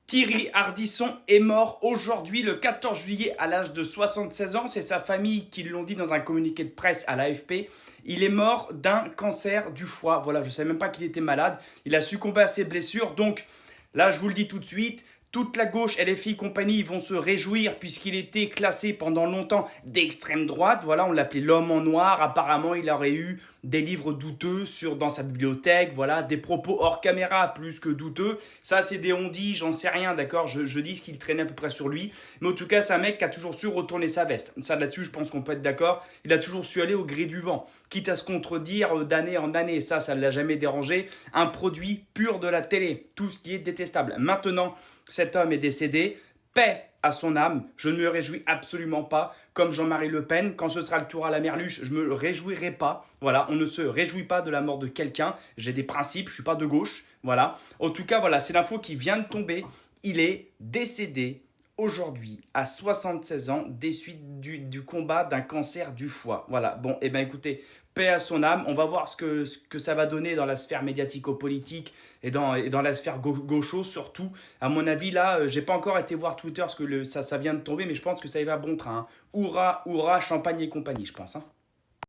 Thierry Ardisson est mort aujourd'hui, le 14 juillet, à l'âge de 76 ans. C'est sa famille qui l'ont dit dans un communiqué de presse à l'AFP. Il est mort d'un cancer du foie. Voilà, je ne savais même pas qu'il était malade. Il a succombé à ses blessures. Donc là, je vous le dis tout de suite, toute la gauche, LFI compagnie, vont se réjouir puisqu'il était classé pendant longtemps d'extrême droite. Voilà, on l'appelait l'homme en noir. Apparemment, il aurait eu des livres douteux dans sa bibliothèque. Voilà, des propos hors caméra plus que douteux. Ça, c'est des on-dit, j'en sais rien, d'accord, je dis ce qu'il traînait à peu près sur lui. Mais en tout cas, c'est un mec qui a toujours su retourner sa veste. Ça, là-dessus, je pense qu'on peut être d'accord. Il a toujours su aller au gré du vent, quitte à se contredire d'année en année. Ça ne l'a jamais dérangé. Un produit pur de la télé, tout ce qui est détestable. Maintenant, cet homme est décédé, paix à son âme, je ne me réjouis absolument pas, comme Jean-Marie Le Pen, quand ce sera le tour à la Merluche, je ne me réjouirai pas, voilà, on ne se réjouit pas de la mort de quelqu'un, j'ai des principes, je ne suis pas de gauche, voilà, en tout cas, voilà, c'est l'info qui vient de tomber, il est décédé aujourd'hui à 76 ans des suites du combat d'un cancer du foie, voilà, bon, et bien écoutez, paix à son âme. On va voir ce que ça va donner dans la sphère médiatico-politique et dans la sphère gaucho surtout. À mon avis, là, j'ai pas encore été voir Twitter parce que ça vient de tomber, mais je pense que ça y va bon train. Hein. Hourra, hourra, champagne et compagnie, je pense. Hein.